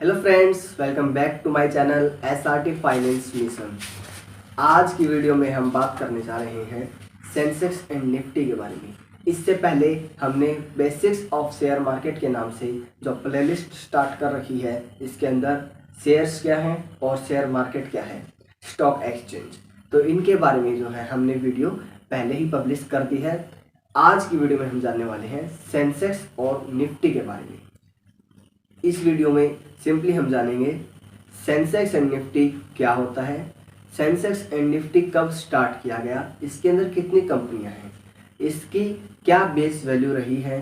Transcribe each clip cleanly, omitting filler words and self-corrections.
Hello friends, welcome back to my channel SRT finance mission. आज की video में हम बात करने जा रहे हैं सेंसेक्स एंड निफ्टी के बारे में। इससे पहले हमने बेसिक्स ऑफ शेयर मार्केट के नाम से जो प्लेलिस्ट स्टार्ट कर रखी है, इसके अंदर शेयर्स क्या हैं और शेयर मार्केट क्या है, स्टॉक एक्सचेंज, तो इनके बारे में जो है हमने वीडियो पहले ही पब्लिश कर दी है। आज की वीडियो में हम जानने वाले हैं सेंसेक्स और निफ्टी के बारे में। इस वीडियो में सिंपली हम जानेंगे सेंसेक्स एंड निफ्टी क्या होता है, सेंसेक्स एंड निफ्टी कब स्टार्ट किया गया, इसके अंदर कितनी कंपनियां हैं, इसकी क्या बेस वैल्यू रही है,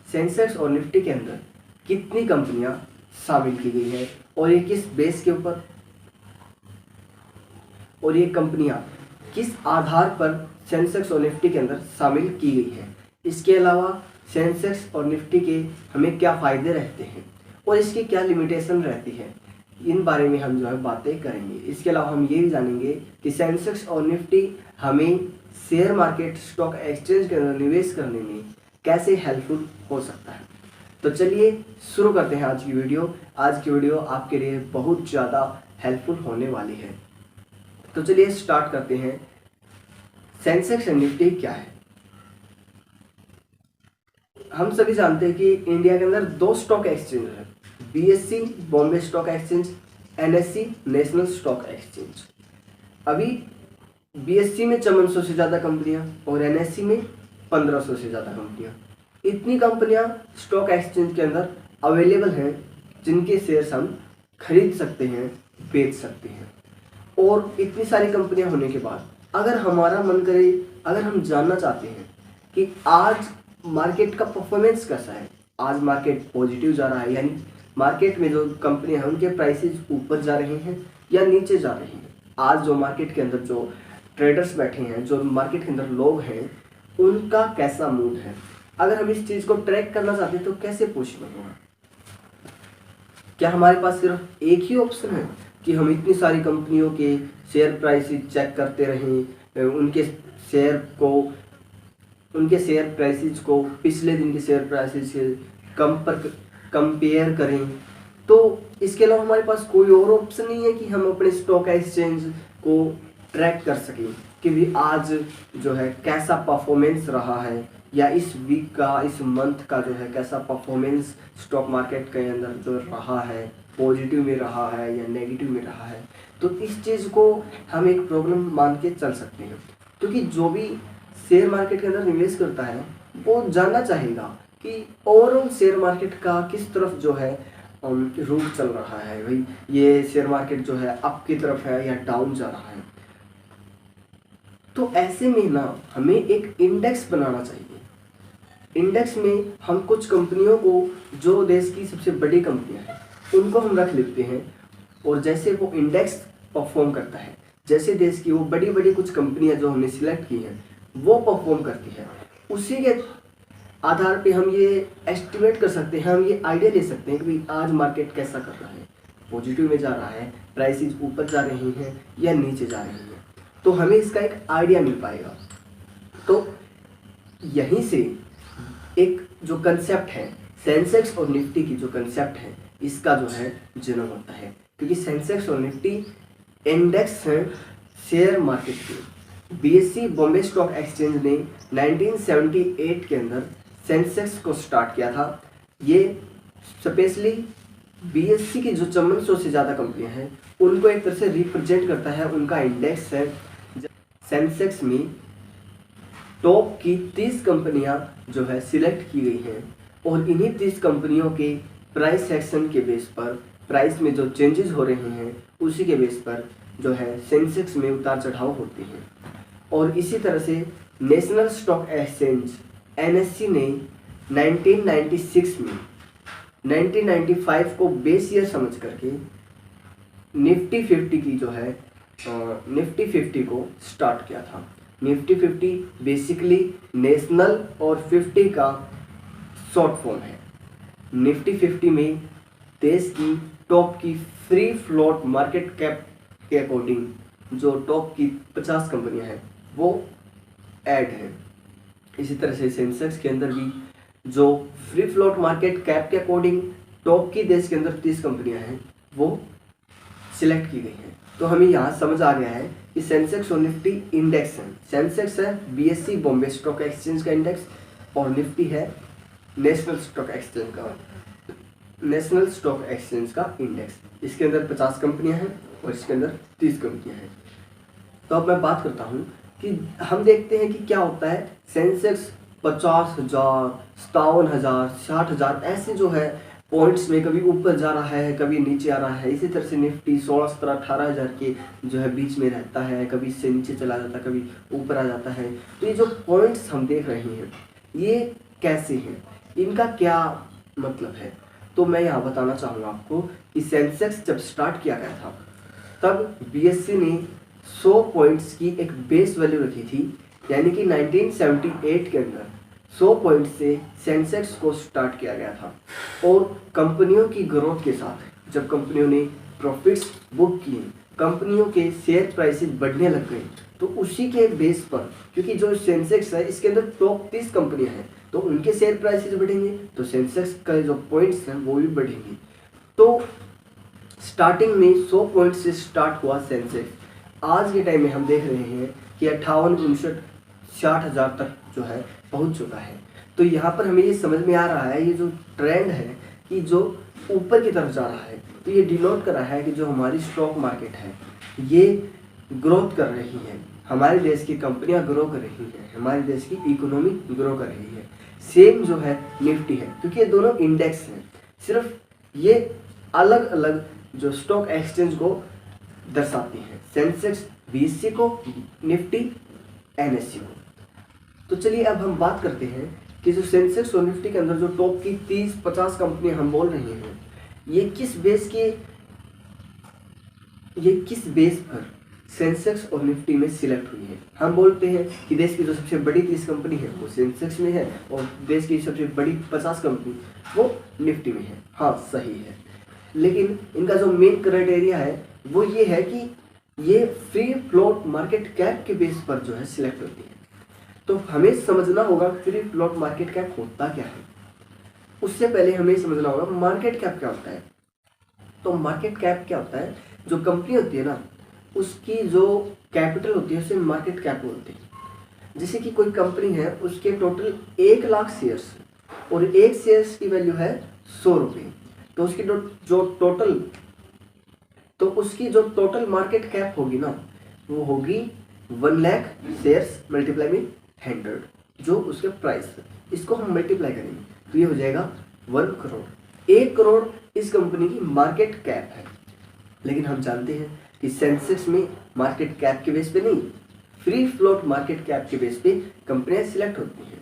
सेंसेक्स और निफ्टी के अंदर कितनी कंपनियां शामिल की गई है और ये किस बेस के ऊपर, और ये कंपनियां किस आधार पर सेंसेक्स और निफ्टी के अंदर शामिल की गई है। इसके अलावा सेंसेक्स और निफ्टी के हमें क्या फ़ायदे रहते हैं और इसकी क्या लिमिटेशन रहती है, इन बारे में हम जो है बातें करेंगे। इसके अलावा हम ये भी जानेंगे कि सेंसेक्स और निफ्टी हमें शेयर मार्केट स्टॉक एक्सचेंज के अंदर निवेश करने में कैसे हेल्पफुल हो सकता है। तो चलिए शुरू करते हैं आज की वीडियो। आज की वीडियो आपके लिए बहुत ज़्यादा हेल्पफुल होने वाली है। तो चलिए स्टार्ट करते हैं। सेंसेक्स एंड निफ्टी क्या है? हम सभी जानते हैं कि इंडिया के अंदर दो स्टॉक एक्सचेंज है, BSE Bombay stock exchange, NSE national stock exchange. अभी BSE में 5400 से ज़्यादा कंपनियां और NSE में 1500 से ज़्यादा कंपनियां, इतनी कंपनियां स्टॉक एक्सचेंज के अंदर अवेलेबल हैं जिनके शेयर्स हम खरीद सकते हैं, बेच सकते हैं। और इतनी सारी कंपनियां होने के बाद अगर हमारा मन करे, अगर हम जानना चाहते हैं कि आज मार्केट का परफॉर्मेंस कैसा है, आज मार्केट पॉजिटिव जा रहा है, यानी मार्केट में जो कंपनियां हैं उनके प्राइसेस ऊपर जा रहे हैं या नीचे जा रहे हैं, आज जो मार्केट के अंदर जो ट्रेडर्स बैठे हैं, जो मार्केट के अंदर लोग हैं, उनका कैसा मूड है, अगर हम इस चीज़ को ट्रैक करना चाहते हैं तो कैसे पॉसिबल होगा? क्या हमारे पास सिर्फ एक ही ऑप्शन है कि हम इतनी सारी कंपनियों के शेयर प्राइसेस चेक करते रहें, उनके शेयर प्राइसेस को पिछले दिन के शेयर प्राइसेस से कंपेयर करें? तो इसके अलावा हमारे पास कोई और ऑप्शन नहीं है कि हम अपने स्टॉक एक्सचेंज को ट्रैक कर सकें कि भी आज जो है कैसा परफॉर्मेंस रहा है, या इस वीक का, इस मंथ का जो है कैसा परफॉर्मेंस स्टॉक मार्केट के अंदर जो रहा है, पॉजिटिव में रहा है या नेगेटिव में रहा है। तो इस चीज़ को हम एक प्रॉब्लम मान के चल सकते हैं, क्योंकि जो भी शेयर मार्केट के अंदर निवेश करता है वो जानना चाहेगा कि ओवरऑल शेयर मार्केट का किस तरफ जो है रूट चल रहा है, भाई ये शेयर मार्केट जो है अप की तरफ है या डाउन जा रहा है। तो ऐसे में ना हमें एक इंडेक्स बनाना चाहिए। इंडेक्स में हम कुछ कंपनियों को, जो देश की सबसे बड़ी कंपनियां हैं, उनको हम रख लेते हैं, और जैसे वो इंडेक्स परफॉर्म करता है, जैसे देश की वो बड़ी बड़ी कुछ कंपनियां जो हमने सिलेक्ट की हैं वो परफॉर्म करती है, उसी के आधार पे हम ये एस्टिमेट कर सकते हैं, हम ये आइडिया ले सकते हैं कि भाई आज मार्केट कैसा कर रहा है, पॉजिटिव में जा रहा है, प्राइसेस ऊपर जा रही हैं या नीचे जा रही हैं। तो हमें इसका एक आइडिया मिल पाएगा। तो यहीं से एक जो कंसेप्ट है सेंसेक्स और निफ्टी की, जो कंसेप्ट है इसका जो है जन्म होता है, क्योंकि सेंसेक्स और निफ्टी इंडेक्स हैं शेयर मार्केट के। BSE बॉम्बे स्टॉक एक्सचेंज ने 1978 के अंदर सेंसेक्स को स्टार्ट किया था। ये स्पेशली BSE की जो 5400 से ज़्यादा कंपनियां हैं उनको एक तरह से रिप्रेजेंट करता है, उनका इंडेक्स है। सेंसेक्स में टॉप की 30 कंपनियां जो है सिलेक्ट की गई हैं, और इन्हीं 30 कंपनियों के प्राइस सेक्शन के बेस पर, प्राइस में जो चेंजेस हो रहे हैं उसी के बेस पर जो है सेंसेक्स में उतार चढ़ाव होते हैं। और इसी तरह से नेशनल स्टॉक एक्सचेंज NSE ने 1996 में 1995 को बेस ईयर समझ करके निफ्टी 50 की जो है निफ्टी 50 को स्टार्ट किया था। निफ्टी 50 बेसिकली नेशनल और 50 का शॉर्ट फॉर्म है। निफ्टी 50 में देश की टॉप की फ्री फ्लोट मार्केट कैप के अकॉर्डिंग जो टॉप की 50 कंपनियां हैं वो ऐड है। इसी तरह से सेंसेक्स के अंदर भी जो फ्री फ्लोट मार्केट कैप के अकॉर्डिंग टॉप की देश के अंदर 30 कंपनियां हैं वो सिलेक्ट की गई हैं। तो हमें यहाँ समझ आ गया है कि सेंसेक्स और निफ्टी इंडेक्स हैं। सेंसेक्स है बीएसई बॉम्बे स्टॉक एक्सचेंज का इंडेक्स और निफ्टी है नेशनल स्टॉक एक्सचेंज का इंडेक्स। इसके अंदर 50 कंपनियां हैं और इसके अंदर 30 कंपनियां हैं। तो अब मैं बात करता हूं कि हम देखते हैं कि क्या होता है। सेंसेक्स 50,000, 57,000, 60,000 ऐसे जो है पॉइंट्स में कभी ऊपर जा रहा है, कभी नीचे आ रहा है। इसी तरह से निफ्टी 16, 17, 18,000 के जो है बीच में रहता है, कभी इससे नीचे चला जाता है, कभी ऊपर आ जाता है। तो ये जो पॉइंट्स हम देख रहे हैं ये कैसे हैं, इनका क्या मतलब है, तो मैं यहाँ बताना चाहूँगा आपको कि सेंसेक्स जब स्टार्ट किया गया था तब बीएसई ने 100 पॉइंट्स की एक बेस वैल्यू रखी थी, यानी कि 1978 के अंदर 100 पॉइंट से सेंसेक्स को स्टार्ट किया गया था। और कंपनियों की ग्रोथ के साथ जब कंपनियों ने प्रॉफिट्स बुक किए, कंपनियों के शेयर प्राइसेस बढ़ने लग गए, तो उसी के बेस पर, क्योंकि जो सेंसेक्स है इसके अंदर टॉप 30 कंपनियां हैं, तो उनके शेयर प्राइसेस बढ़ेंगे तो सेंसेक्स का जो पॉइंट्स हैं वो भी बढ़ेंगे। तो स्टार्टिंग में 100 पॉइंट से स्टार्ट हुआ सेंसेक्स। आज के टाइम में हम देख रहे हैं कि 58, 59, 60,000 तक जो है पहुंच चुका है। तो यहाँ पर हमें ये समझ में आ रहा है, ये जो ट्रेंड है कि जो ऊपर की तरफ जा रहा है, तो ये डिनोट कर रहा है कि जो हमारी स्टॉक मार्केट है ये ग्रोथ कर रही है, हमारे देश की कंपनियां ग्रो कर रही हैं, हमारे देश की इकोनॉमी ग्रो कर रही है। सेम जो है निफ्टी है, क्योंकि ये दोनों इंडेक्स हैं, सिर्फ ये अलग अलग जो स्टॉक एक्सचेंज को दर्शाती हैं। सेंसेक्स बीएसई को, निफ्टी एनएससी को। तो चलिए अब हम बात करते हैं कि जो सेंसेक्स और निफ्टी के अंदर जो टॉप की 30-50 कंपनियां हम बोल रहे हैं, ये किस बेस पर सेंसेक्स और निफ्टी में सिलेक्ट हुई है। हम बोलते हैं कि देश की जो सबसे बड़ी 30 कंपनी है वो सेंसेक्स में है और देश की सबसे बड़ी 50 कंपनी वो निफ्टी में है। हाँ, सही है, लेकिन इनका जो मेन क्राइटेरिया है वो ये है कि ये फ्री फ्लोट मार्केट कैप के बेस पर जो है सिलेक्ट होती है। तो हमें समझना होगा फ्री फ्लोट मार्केट कैप होता क्या है। उससे पहले हमें समझना होगा मार्केट कैप क्या होता है। तो मार्केट कैप क्या होता है, जो कंपनी होती है ना उसकी जो कैपिटल होती है उसे मार्केट कैप बोलते हैं। जैसे कि कोई कंपनी है, उसके टोटल 1 लाख शेयर्स और एक शेयर्स की वैल्यू है 100 रुपये, तो उसकी जो टोटल मार्केट कैप होगी ना वो होगी 1 लाख शेयर्स मल्टीप्लाई में 100, जो उसके प्राइस है। इसको हम मल्टीप्लाई करेंगे तो ये हो जाएगा 1 करोड़। 1 करोड़ इस कंपनी की मार्केट कैप है। लेकिन हम जानते हैं कि सेंसेक्स में मार्केट कैप के बेस पे नहीं, फ्री फ्लोट मार्केट कैप के बेस पे कंपनियां सिलेक्ट होती हैं।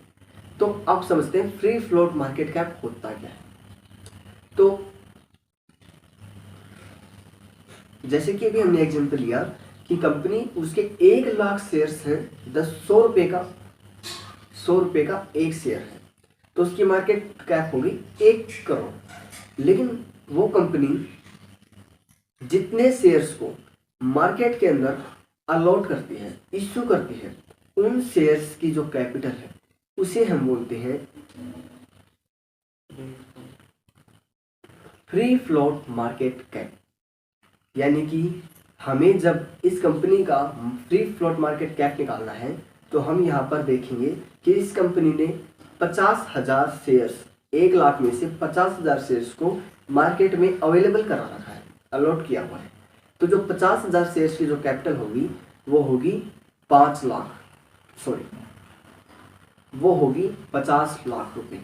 तो अब समझते हैं फ्री फ्लोट मार्केट कैप होता क्या है। तो जैसे कि अभी हमने एग्जांपल लिया कि कंपनी उसके 1 लाख शेयर्स हैं, 100 रुपये का एक शेयर है, तो उसकी मार्केट कैप होगी 1 करोड़। लेकिन वो कंपनी जितने शेयर्स को मार्केट के अंदर अलॉट करती है, इश्यू करती है, उन शेयर्स की जो कैपिटल है उसे हम बोलते हैं फ्री फ्लोट मार्केट कैप। यानी कि हमें जब इस कंपनी का फ्री फ्लोट मार्केट कैप निकालना है तो हम यहाँ पर देखेंगे कि इस कंपनी ने 50,000 शेयर्स, 1 लाख में से 50,000 शेयर्स को मार्केट में अवेलेबल करा रखा है, अलॉट किया हुआ है। तो जो 50,000 शेयर्स की जो कैपिटल होगी वो होगी 50 लाख रुपए।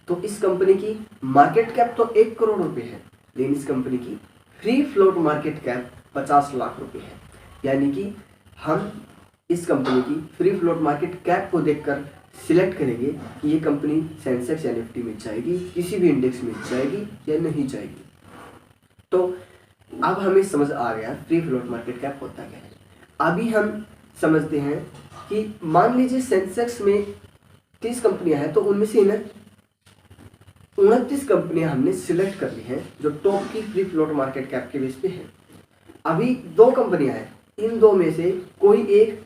तो इस कंपनी की मार्केट कैप तो 1 करोड़ रुपए है, लेकिन इस कंपनी की free float market cap 50 lakh रुपए है। यानी कि हम इस कंपनी की फ्री फ्लोट मार्केट कैप को देखकर सिलेक्ट करेंगे कि ये कंपनी सेंसेक्स या निफ्टी में जाएगी, किसी भी इंडेक्स में जाएगी या नहीं जाएगी। तो अब हमें समझ आ गया फ्री फ्लोट मार्केट कैप होता क्या है। अभी हम समझते हैं कि मान लीजिए सेंसेक्स में 30 कंपनियां हैं, तो उनमें से 29 कंपनियां हमने सिलेक्ट कर ली हैं जो टॉप की फ्री फ्लोट मार्केट कैप के बेस पे है। अभी 2 कंपनियां हैं, इन 2 में से कोई एक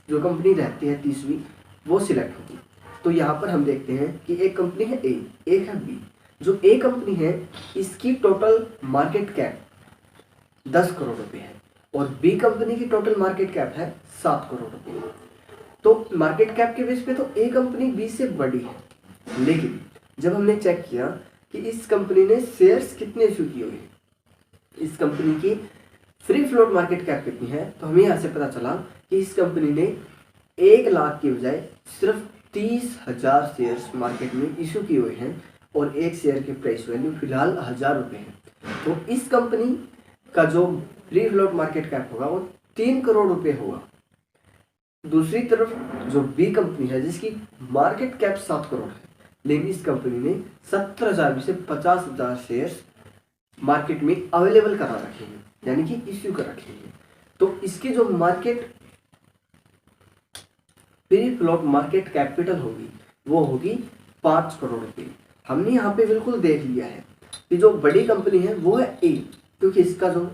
जो कंपनी रहती है 30वीं वो सिलेक्ट होगी। तो यहाँ पर हम देखते हैं कि एक कंपनी है ए, एक है बी। जो ए कंपनी है इसकी टोटल मार्केट कैप 10 करोड़ रुपए है और बी कंपनी की टोटल मार्केट कैप है 7 करोड़ रुपए। तो मार्केट कैप के बेस पे तो ए कंपनी बी से बड़ी है, लेकिन जब हमने चेक किया कि इस कंपनी ने शेयर्स कितने इशू किए हुए, इस कंपनी की फ्री फ्लोट मार्केट कैप कितनी है, तो हमें यहाँ से पता चला कि इस कंपनी ने 1 लाख के बजाय सिर्फ 30,000 शेयर्स मार्केट में इशू किए हुए हैं और एक शेयर की प्राइस वैल्यू फिलहाल 1,000 रुपये है। तो इस कंपनी का जो फ्री फ्लोट मार्केट कैप होगा वो 3 करोड़ रुपए होगा। दूसरी तरफ जो बी कंपनी है जिसकी मार्केट कैप 7 करोड़ है, लेकिन इस कंपनी ने 70,000 में से 50,000 शेयर्स मार्केट में अवेलेबल करा रखे हैं, यानी कि इश्यू कर रखे हैं। तो इसकी जो market free float market capital होगी वो होगी 5 करोड़ रुपए। हमने यहाँ पे बिल्कुल देख लिया है कि जो बड़ी कंपनी है वो है ए, क्योंकि इसका जो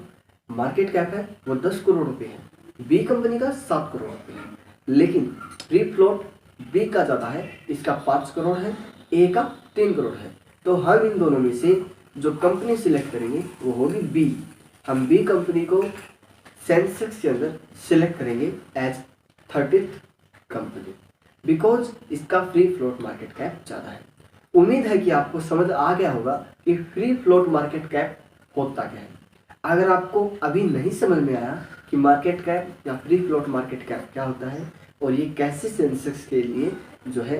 मार्केट कैप है वो 10 करोड़ रुपए है, बी कंपनी का 7 करोड़ रुपए है, लेकिन फ्री फ्लोट बी का ज़्यादा है, इसका 5 करोड़ है, ए का 3 करोड़ है। तो हम इन दोनों में से जो कंपनी सिलेक्ट करेंगे वो होगी बी। हम बी कंपनी को सेंसेक्स के अंदर सिलेक्ट करेंगे एज 30th कंपनी, बिकॉज इसका फ्री फ्लोट मार्केट कैप ज़्यादा है। उम्मीद है कि आपको समझ आ गया होगा कि फ्री फ्लोट मार्केट कैप होता क्या है। अगर आपको अभी नहीं समझ में आया कि मार्केट कैप या फ्री फ्लोट मार्केट कैप क्या होता है और ये कैसे सेंसेक्स के लिए जो है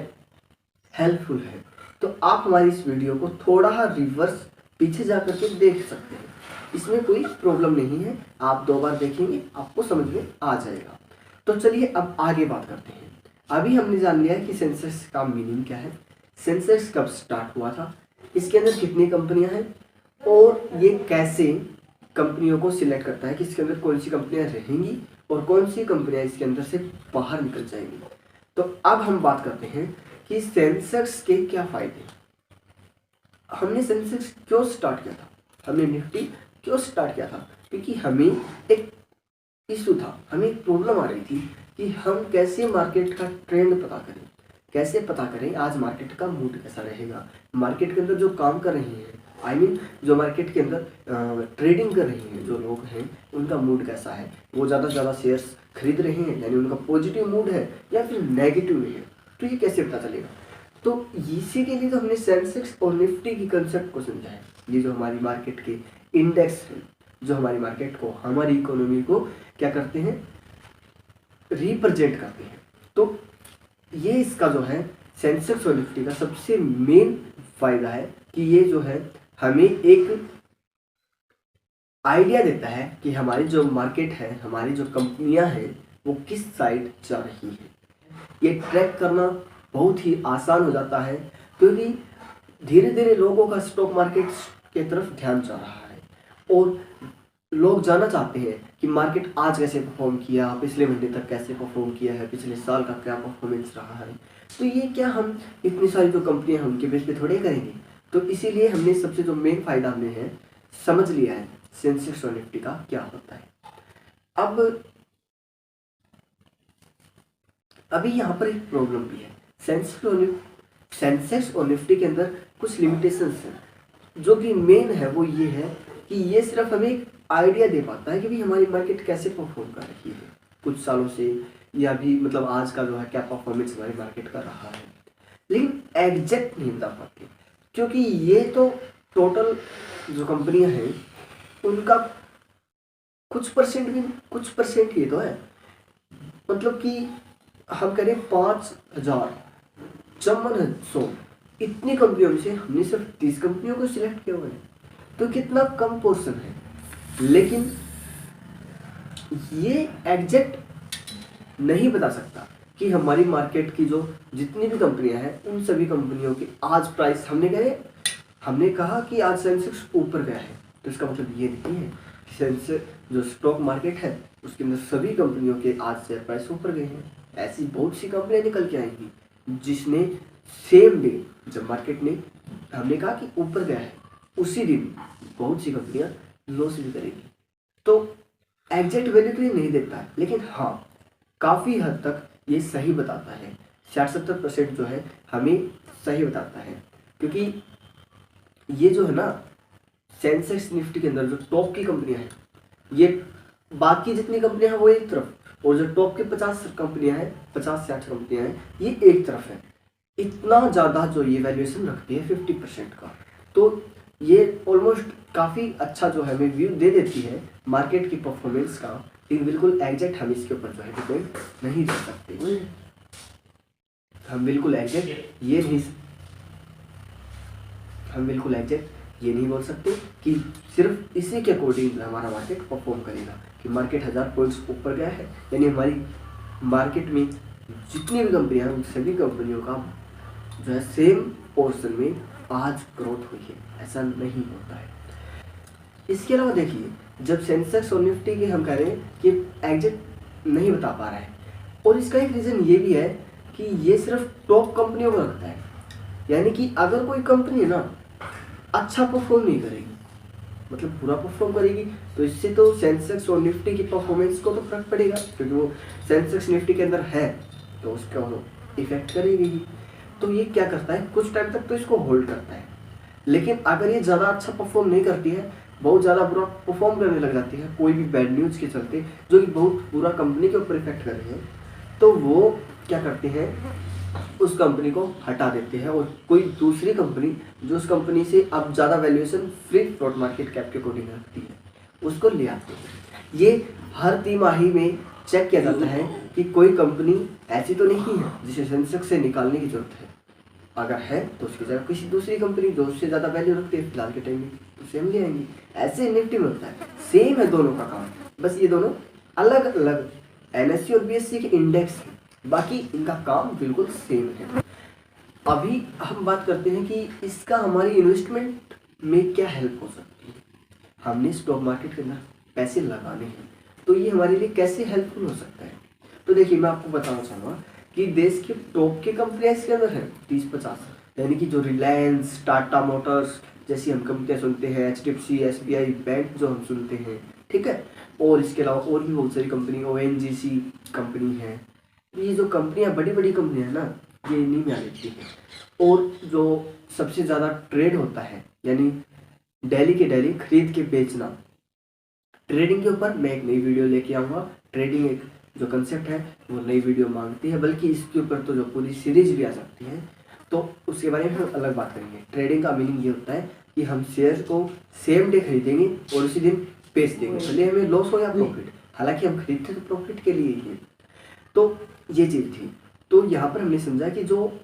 हेल्पफुल है, तो आप हमारी इस वीडियो को थोड़ा रिवर्स पीछे जा करके देख सकते हैं। इसमें कोई प्रॉब्लम नहीं है, आप 2 बार देखेंगे आपको समझ में आ जाएगा। तो चलिए अब आगे बात करते हैं। अभी हमने जान लिया है कि सेंसेक्स का मीनिंग क्या है, सेंसेक्स कब स्टार्ट हुआ था, इसके अंदर कितनी कंपनियां हैं और ये कैसे कंपनियों को सिलेक्ट करता है कि इसके अंदर कौन सी कंपनियां रहेंगी और कौन सी कंपनियां इसके अंदर से बाहर निकल जाएंगी। तो अब हम बात करते हैं कि सेंसेक्स के क्या फायदे। हमने सेंसेक्स क्यों स्टार्ट किया था, हमने निफ्टी क्यों स्टार्ट किया था, क्योंकि हमें एक इशू था, हमें एक प्रॉब्लम आ रही थी कि हम कैसे मार्केट का ट्रेंड पता करें, कैसे पता करें आज मार्केट का मूड कैसा रहेगा, मार्केट के अंदर जो काम कर रहे हैं, आई मीन जो मार्केट के अंदर ट्रेडिंग कर रहे हैं जो लोग हैं उनका मूड कैसा है, वो ज़्यादा से ज़्यादा शेयर्स खरीद रहे हैं यानी उनका पॉजिटिव मूड है या फिर नेगेटिव में है, तो ये कैसे पता चलेगा। तो इसी के लिए तो हमने सेंसेक्स और निफ्टी की कंसेप्ट को समझा है। ये जो हमारी मार्केट के इंडेक्स हैं जो हमारी मार्केट को, हमारी इकोनॉमी को क्या करते हैं, रिप्रेजेंट करते हैं। तो ये इसका जो है सेंसेक्स और निफ्टी का सबसे मेन फायदा है कि ये जो है हमें एक आइडिया देता है कि हमारी जो मार्केट है, हमारी जो कंपनियां हैं वो किस साइड जा रही है। ये ट्रैक करना बहुत ही आसान हो जाता है क्योंकि धीरे धीरे लोगों का स्टॉक मार्केट के तरफ ध्यान जा रहा है और लोग जानना चाहते हैं कि मार्केट आज कैसे परफॉर्म किया, पिछले महीने तक कैसे परफॉर्म किया है, पिछले साल का क्या परफॉर्मेंस रहा है। तो ये क्या हम इतनी सारी जो कंपनियां हैं उनके बेस पे थोड़े करेंगे। तो इसीलिए हमने सबसे जो मेन फायदा हमने है समझ लिया है सेंसेक्स और निफ्टी का क्या होता है। अब अभी यहाँ पर एक प्रॉब्लम भी है, सेंसेक्स और निफ्टी के अंदर कुछ लिमिटेशंस हैं। जो कि मेन है वो ये है कि ये सिर्फ हमें एक आइडिया दे पाता है कि भाई हमारी मार्केट कैसे परफॉर्म कर रही है कुछ सालों से, या भी मतलब आज का जो है क्या परफॉर्मेंस हमारी मार्केट का रहा है, लेकिन एग्जैक्ट नहीं बता पाते क्योंकि ये तो टोटल जो कंपनियां हैं उनका कुछ परसेंट ही तो है। मतलब कि हम करें 5,000 इतनी कंपनियों में से हमने सिर्फ 30 कंपनियों को सिलेक्ट किया हुआ है, तो कितना कम पोर्शन है। लेकिन ये एग्जैक्ट नहीं बता सकता कि हमारी मार्केट की जो जितनी भी कंपनियां हैं उन सभी कंपनियों की आज प्राइस हमने कहा कि आज सेंसेक्स ऊपर गया है, तो इसका मतलब ये नहीं है कि सेंसेक्स जो स्टॉक मार्केट है उसके अंदर सभी कंपनियों के आज शेयर प्राइस ऊपर गए हैं। ऐसी बहुत सी कंपनियां निकल के आएंगी जिसने सेम डे जब मार्केट ने हमने कहा कि ऊपर गया है उसी दिन बहुत सी कंपनियां लॉस भी करेगी। तो एग्जैक्ट वैल्यू तो ये नहीं देता है, लेकिन हाँ काफ़ी हद तक ये सही बताता है। 60-70% जो है हमें सही बताता है, क्योंकि ये जो है ना सेंसेक्स निफ्टी के अंदर जो टॉप की कंपनियां हैं, ये बाकी जितनी कंपनियां हैं वो एक तरफ, और जो टॉप की 50 कंपनियां हैं, 50 से 60 कंपनियां हैं, ये एक तरफ है। इतना ज़्यादा जो ये वैल्यूएशन रखती है 50% का, तो ये ऑलमोस्ट काफ़ी अच्छा जो है हमें व्यू दे देती है मार्केट की परफॉर्मेंस का। लेकिन बिल्कुल एग्जैक्ट हम इसके ऊपर जो है डिपेंड नहीं रह सकते, हम बिल्कुल एग्जैक्ट ये नहीं बोल सकते कि सिर्फ इसी के अकॉर्डिंग हमारा मार्केट परफॉर्म करेगा, कि मार्केट 1000 पॉइंट्स ऊपर गया है यानी हमारी मार्केट में जितनी भी कंपनियां हैं उन सभी कंपनियों का जो है सेम पोर्शन में आज ग्रोथ हुई है, ऐसा नहीं होता है। इसके अलावा देखिए, जब सेंसेक्स और निफ्टी की हम कह रहे हैं कि एग्जैक्ट नहीं बता पा रहा है, और इसका एक रीज़न ये भी है कि ये सिर्फ टॉप कंपनियों को रखता है, यानी कि अगर कोई कंपनी ना अच्छा परफॉर्म नहीं करेगी, मतलब पूरा परफॉर्म करेगी, तो इससे तो सेंसेक्स और निफ्टी की परफॉर्मेंस को तो फर्क पड़ेगा, क्योंकि वो सेंसेक्स निफ्टी के अंदर है तो उसका वो इफेक्ट करेगी ही। तो ये क्या करता है, कुछ टाइम तक तो इसको होल्ड करता है, लेकिन अगर ये ज़्यादा अच्छा परफॉर्म नहीं करती है, बहुत ज़्यादा बुरा परफॉर्म करने लग जाती है कोई भी बैड न्यूज़ के चलते, जो कि बहुत बुरा कंपनी के ऊपर इफेक्ट कर रहे हैं, तो वो क्या करते हैं, उस कंपनी को हटा देते हैं और कोई दूसरी कंपनी जो उस कंपनी से अब ज़्यादा valuation free float market cap के अकॉर्डिंग रखती है, उसको ले आते हैं। ये हर तिमाही में चेक किया जाता है कि कोई कंपनी ऐसी तो नहीं है जिसे सेंसेक्स से निकालने की जरूरत है, अगर है तो उसकी जगह किसी दूसरी कंपनी जो उससे ज़्यादा वैल्यू रखती है फिलहाल के टाइम में, उसे हम ले आएंगे। ऐसे निफ्टी में होता है, सेम है दोनों का काम, बस ये दोनों अलग अलग NSE और BSE के इंडेक्स हैं, बाकी इनका काम बिल्कुल सेम है। अभी हम बात करते हैं कि इसका हमारी इन्वेस्टमेंट में क्या हेल्प हो सकती है। हमने स्टॉक मार्केट के अंदर पैसे लगाने हैं, तो ये हमारे लिए कैसे हेल्पफुल हो सकता है। तो देखिए, मैं आपको बताना चाहूँगा कि देश की टॉप की कंपनियां इसके अंदर हैं 30-50, यानी कि जो रिलायंस, टाटा मोटर्स जैसी हम कंपनियां सुनते हैं, HDFC, SBI बैंक जो हम सुनते हैं, ठीक है, और इसके अलावा और भी बहुत सारी कंपनी, ONGC कंपनी है। ये जो कंपनियां बड़ी बड़ी कंपनियां हैं ना, ये इन्हीं में आ जाती है। और जो सबसे ज़्यादा ट्रेड होता है, यानी डेली के डेली खरीद के बेचना, ट्रेडिंग के ऊपर मैं एक नई वीडियो लेके आऊँगा। ट्रेडिंग एक जो कंसेप्ट है वो नई वीडियो मांगती है, बल्कि इसके ऊपर तो जो पूरी सीरीज भी आ सकती है, तो उसके बारे में हम अलग बात करेंगे। ट्रेडिंग का मीनिंग ये होता है कि हम शेयर को सेम डे खरीदेंगे और उसी दिन बेच देंगे, भले हमें लॉस हो या प्रॉफिट, हालांकि हम खरीदते तो प्रॉफिट के लिए ही। तो ये चीज़ थी। तो यहाँ पर हमने समझा कि जो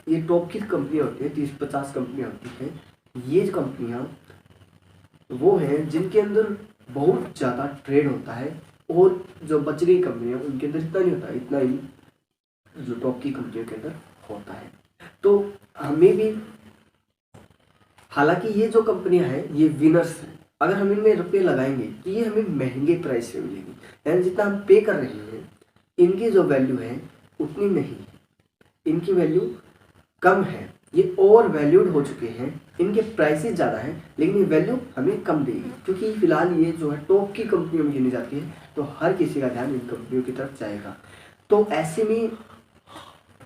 ये टॉप की कंपनियाँ होती हैं, 30-50 कंपनियाँ होती हैं, ये कंपनियाँ वो हैं जिनके अंदर बहुत ज़्यादा ट्रेड होता है, और जो बच गई कंपनियाँ उनके अंदर इतना नहीं होता, इतना ही जो टॉप की कंपनियों के अंदर होता है। तो हमें भी, हालांकि ये जो कंपनियां हैं ये विनर्स हैं, अगर हम इनमें रुपये लगाएंगे तो ये हमें महंगे प्राइस पे मिलेगी, यानी जितना हम पे कर रहे हैं इनकी जो वैल्यू है उतनी नहीं है, इनकी वैल्यू कम है, ये ओवर वैल्यूड हो चुके हैं, इनके प्राइसेस ज़्यादा हैं, लेकिन ये वैल्यू हमें कम देगी, क्योंकि फिलहाल ये जो है टॉप की कंपनियों में गिनी जाती है, तो हर किसी का ध्यान इन कंपनियों की तरफ जाएगा। तो ऐसे में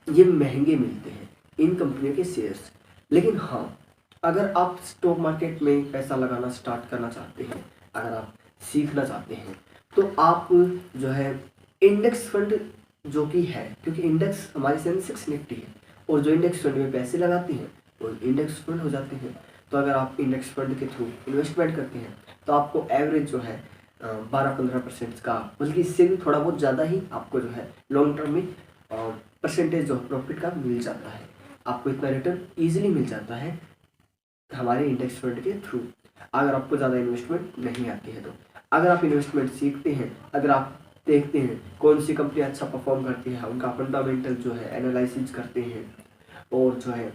ये महंगे मिलते हैं इन कंपनियों के शेयर्स। लेकिन हाँ, अगर आप स्टॉक मार्केट में पैसा लगाना स्टार्ट करना चाहते हैं, अगर आप सीखना चाहते हैं, तो आप जो है इंडेक्स फंड जो कि है, क्योंकि इंडेक्स हमारी सेंसेक्स निफ्टी है, और जो इंडेक्स फंड में पैसे लगाते हैं वो इंडेक्स फंड हो जाते हैं। तो अगर आप इंडेक्स फंड के थ्रू इन्वेस्टमेंट करते हैं तो आपको एवरेज जो है 12-15% का, बल्कि इससे भी थोड़ा बहुत ज़्यादा ही आपको जो है लॉन्ग टर्म में परसेंटेज जो प्रॉफिट का मिल जाता है, आपको इतना रिटर्न ईजिली मिल जाता है हमारे इंडेक्स फंड के थ्रू, अगर आपको ज़्यादा इन्वेस्टमेंट नहीं आती है। तो अगर आप इन्वेस्टमेंट सीखते हैं, अगर आप देखते हैं कौन सी कंपनी अच्छा परफॉर्म करती है, उनका फंडामेंटल जो है एनालिसिस करते हैं, और जो है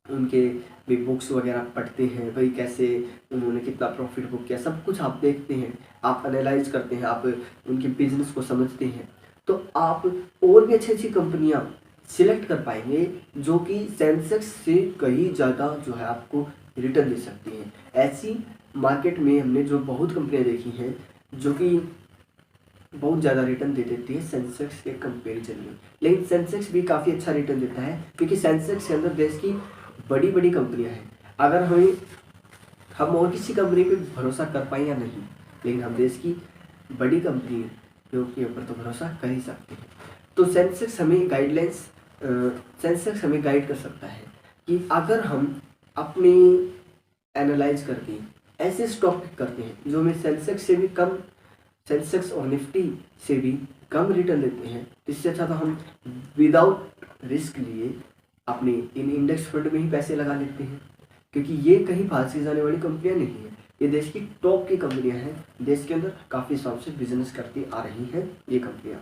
उनके भी बुक्स वगैरह पढ़ते हैं, भाई कैसे उन्होंने कितना प्रॉफिट बुक किया, सब कुछ आप देखते हैं, आप एनालाइज करते हैं, आप उनके बिजनेस को समझते हैं, तो आप और भी अच्छी अच्छी कंपनियां सिलेक्ट कर पाएंगे जो कि सेंसेक्स से कहीं ज़्यादा जो है आपको रिटर्न दे सकती हैं। ऐसी मार्केट में हमने जो बहुत कंपनियां देखी हैं जो कि बहुत ज़्यादा रिटर्न दे देती है सेंसेक्स के कंपेरिजन में, लेकिन सेंसेक्स भी काफ़ी अच्छा रिटर्न देता है, क्योंकि सेंसेक्स के अंदर देश की बड़ी बड़ी कंपनियां हैं। अगर हमें हम और किसी कंपनी पे भरोसा कर पाएँ या नहीं, लेकिन हम देश की बड़ी कंपनी के ऊपर तो भरोसा कर ही सकते हैं। तो सेंसेक्स हमें गाइड कर सकता है कि अगर हम अपनी एनालाइज करके ऐसे स्टॉक पिक करते हैं जो हमें सेंसेक्स और निफ्टी से भी कम रिटर्न देते हैं, इससे अच्छा तो हम विदाउट रिस्क लिए अपने इन इंडेक्स फंड में ही पैसे लगा लेते हैं, क्योंकि ये कहीं बाहर से जाने वाली कंपनियां नहीं है, ये देश की टॉप की कंपनियां हैं, देश के अंदर काफ़ी सालों से बिजनेस करती आ रही हैं ये कंपनियां।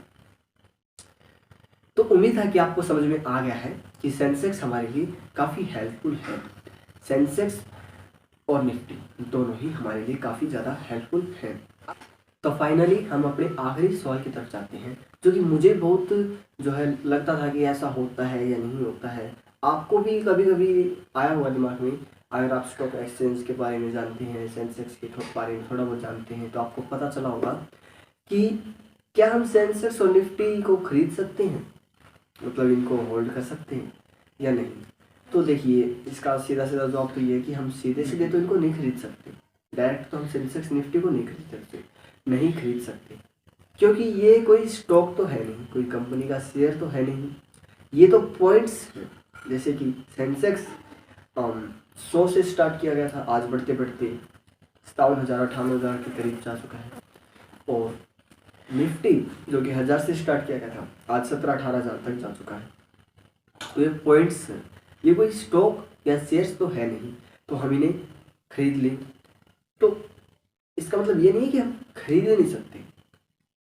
तो उम्मीद है कि आपको समझ में आ गया है कि सेंसेक्स हमारे लिए काफ़ी हेल्पफुल है। सेंसेक्स और निफ्टी दोनों ही हमारे लिए काफ़ी ज़्यादा हेल्पफुल है। तो फाइनली हम अपने आखिरी सवाल की तरफ जाते हैं, जो कि मुझे बहुत जो है लगता था कि ऐसा होता है या नहीं होता है। आपको भी कभी कभी आया हुआ दिमाग में, अगर आप स्टॉक एक्सचेंज के बारे में जानते हैं, सेंसेक्स के बारे में थोड़ा बहुत जानते हैं, तो आपको पता चला होगा कि क्या हम सेंसेक्स और निफ्टी को खरीद सकते हैं, मतलब इनको होल्ड कर सकते हैं या नहीं। तो देखिए, इसका सीधा सीधा जवाब तो ये है कि हम सीधे सीधे तो इनको नहीं खरीद सकते। डायरेक्ट तो हम सेंसेक्स निफ्टी को नहीं खरीद सकते, क्योंकि ये कोई स्टॉक तो है नहीं, कोई कंपनी का शेयर तो है नहीं, ये तो पॉइंट्स हैं। जैसे कि सेंसेक्स 100 से स्टार्ट किया गया था, आज बढ़ते बढ़ते 57,000-58,000 के करीब जा चुका है, और निफ्टी जो कि 1000 से स्टार्ट किया गया था, आज 17-18,000 तक जा चुका है। तो ये पॉइंट्स हैं, ये कोई स्टॉक या शेयर्स तो है नहीं, तो हम इन्हें खरीद लें। तो इसका मतलब ये नहीं कि हम खरीद नहीं सकते,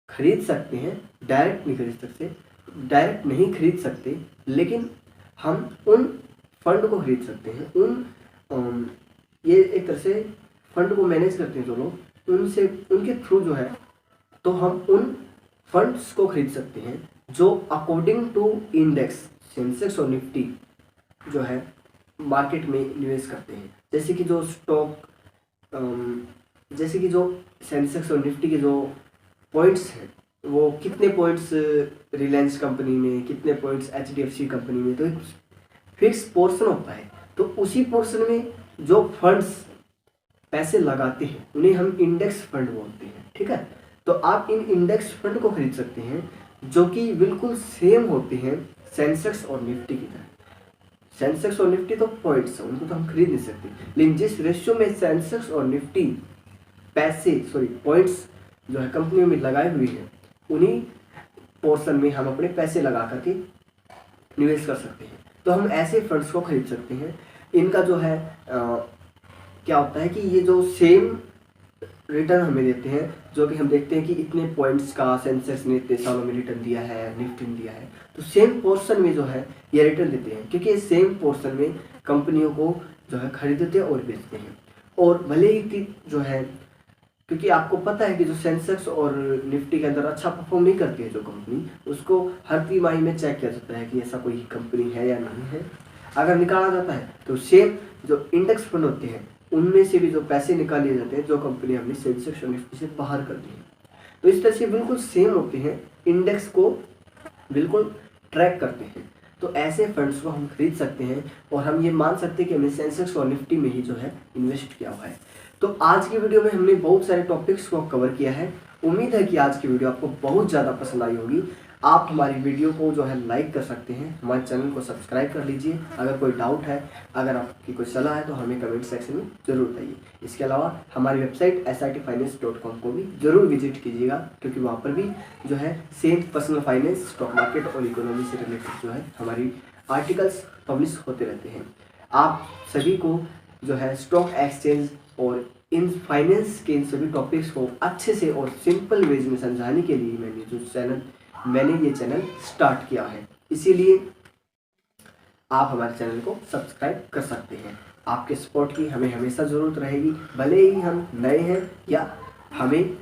खरीद सकते हैं, डायरेक्ट नहीं खरीद सकते, लेकिन हम उन फंड को खरीद सकते हैं। ये एक तरह से फंड को मैनेज करते हैं जो लोग, उनके थ्रू जो है, तो हम उन फंड्स को खरीद सकते हैं जो अकॉर्डिंग टू इंडेक्स सेंसेक्स और निफ्टी जो है मार्केट में निवेश करते हैं। जैसे कि जो सेंसेक्स और निफ्टी के जो पॉइंट्स हैं, वो कितने पॉइंट्स रिलायंस कंपनी में, कितने पॉइंट्स HDFC कंपनी में, तो एक फिक्स पोर्शन होता है। तो उसी पोर्शन में जो फंड्स पैसे लगाते हैं उन्हें हम इंडेक्स फंड बोलते हैं, ठीक है। तो आप इन इंडेक्स फंड को खरीद सकते हैं जो कि बिल्कुल सेम होते हैं सेंसेक्स और निफ्टी की तरह। सेंसेक्स और निफ्टी तो पॉइंट्स हैं, उनको तो हम खरीद नहीं सकते, लेकिन जिस रेशियो में सेंसेक्स और निफ्टी पॉइंट्स जो है कंपनियों में लगाए हुए हैं, उन्हीं पोर्शन में हम अपने पैसे लगा करके निवेश कर सकते हैं। तो हम ऐसे फंड्स को खरीद सकते हैं। इनका जो है क्या होता है कि ये जो सेम रिटर्न हमें देते हैं, जो कि हम देखते हैं कि इतने पॉइंट्स का सेंसेक्स ने इतने सालों में रिटर्न दिया है, निफ्टी ने दिया है, तो सेम पोर्शन में जो है ये रिटर्न देते हैं, क्योंकि सेम पोर्शन में कंपनियों को जो है खरीदते और बेचते हैं। और भले ही कि जो है, क्योंकि आपको पता है कि जो सेंसेक्स और निफ्टी के अंदर अच्छा परफॉर्म नहीं करती है जो कंपनी, उसको हर तिमाही में चेक किया जाता है कि ऐसा कोई कंपनी है या नहीं है। अगर निकाला जाता है तो सेम जो इंडेक्स फंड होते हैं उनमें से भी जो पैसे निकाल लिए जाते हैं जो कंपनी अपनी सेंसेक्स और निफ्टी से बाहर कर दी है। तो इस तरह से बिल्कुल सेम होते हैं, इंडेक्स को बिल्कुल ट्रैक करते हैं। तो ऐसे फंड्स को हम खरीद सकते हैं और हम ये मान सकते हैं कि हमने सेंसेक्स और निफ्टी में ही जो है इन्वेस्ट किया हुआ है। तो आज की वीडियो में हमने बहुत सारे टॉपिक्स को कवर किया है। उम्मीद है कि आज की वीडियो आपको बहुत ज़्यादा पसंद आई होगी। आप हमारी वीडियो को जो है लाइक कर सकते हैं, हमारे चैनल को सब्सक्राइब कर लीजिए। अगर कोई डाउट है, अगर आपकी कोई सलाह है, तो हमें कमेंट सेक्शन में ज़रूर बताइए। इसके अलावा हमारी वेबसाइट sitfinance.com को भी ज़रूर विजिट कीजिएगा, क्योंकि वहाँ पर भी जो है same personal finance, stock market और इकोनॉमी से रिलेटेड जो है हमारी आर्टिकल्स पब्लिश होते रहते हैं। आप सभी को जो है स्टॉक एक्सचेंज और इन फाइनेंस के इन सभी टॉपिक्स को अच्छे से और सिंपल वेज में समझाने के लिए मैंने ये चैनल स्टार्ट किया है। इसीलिए आप हमारे चैनल को सब्सक्राइब कर सकते हैं। आपके सपोर्ट की हमें हमेशा ज़रूरत रहेगी, भले ही हम नए हैं या हमें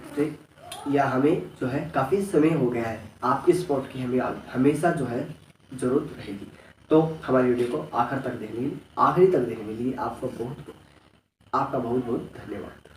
जो है काफ़ी समय हो गया है। आपके सपोर्ट की हमें हमेशा जो है ज़रूरत रहेगी। तो हमारी वीडियो को आखिरी तक देखने के लिए आपका बहुत बहुत धन्यवाद।